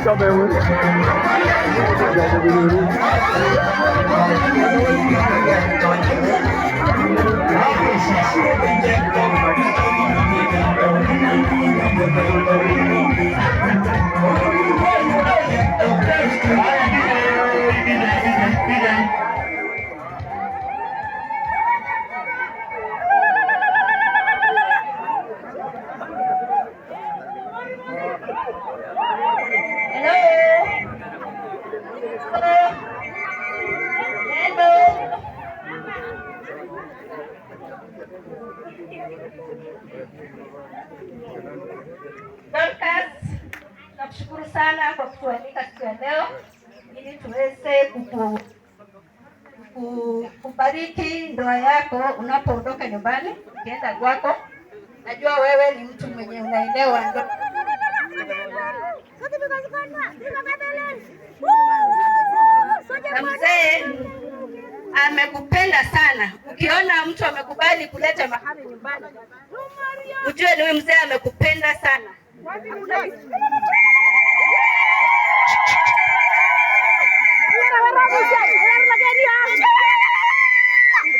cho về luôn. Nakushukuru sana kwa kutualika siku ya leo ili tuweze kubariki ndoa yako unapoondoka nyumbani ukienda kwako. Najua wewe ni mtu mwenye unaelewa ndoa. Na mzee amekupenda sana. Ukiona mtu amekubali kuleta mahali nyumbani, ujue ni huyu mzee amekupenda sana.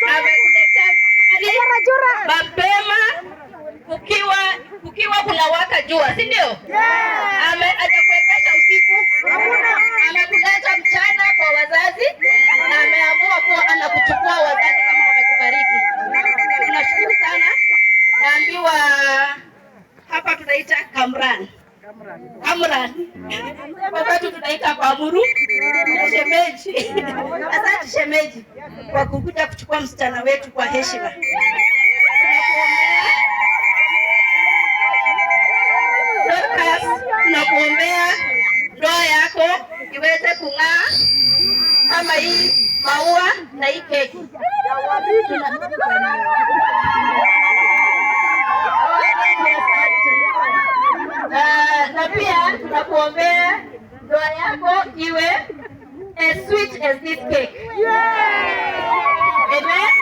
Amekuletea mapema kukiwa kuna waka jua, si ndio? Hajakuepesha usiku, amekuleta mchana kwa wazazi na ameamua kuwa anakuchukua wazazi kama wamekubariki. Tunashukuru sana. Naambiwa hapa tunaita Kamran. Kwa watu tunaita Bamuru shemeji. Asante shemeji kwa kukuja kuchukua msichana wetu kwa heshima. Tunakuombea ndoa yako iweze kung'aa kama hii maua na hii keki. Na pia tunakuombea ndoa yako iwe as sweet as this cake. Amen.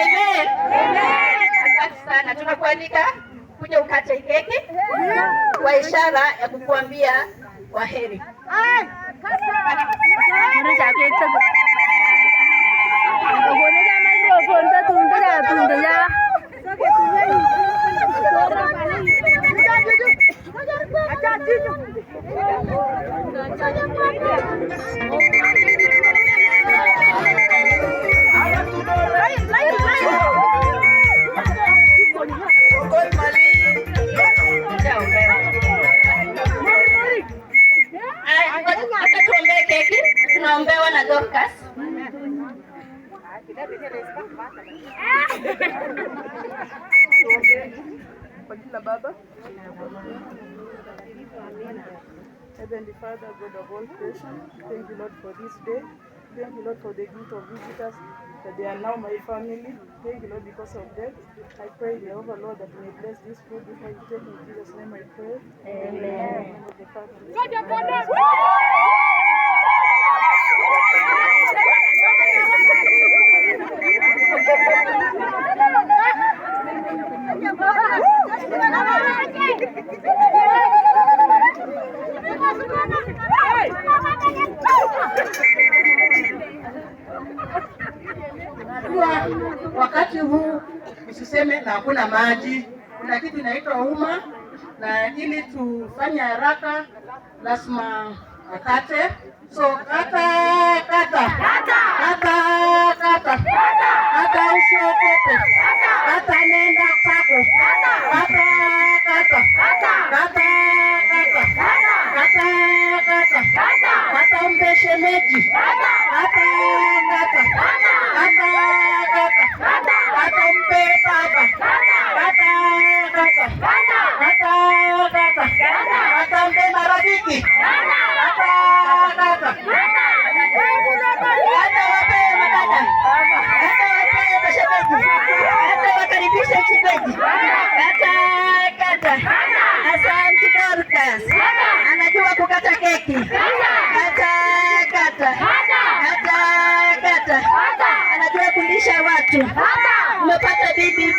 Amen. Asante sana. Tunakualika kuja ukate keki kwa ishara ya kukuambia kwaheri. Tunaombewa na Dorcas. Kwa jina la Baba, Heavenly Father, God of all creation, thank you Lord for this day. Thank you Lord for the gift of visitors that they are now my family. Thank you Lord because of them. I pray Jehovah Lord that you may bless this food before you take in Jesus' name I pray. Amen. Wakati huu usiseme na hakuna maji, kuna kitu inaitwa uma, na ili tufanye haraka lazima akate. So kata usiogope, kata nenda zako, kata mpe shemeji, kata mpe baba, kata mpe marafiki, kata kata anajua kulisha watu. Umepata bibi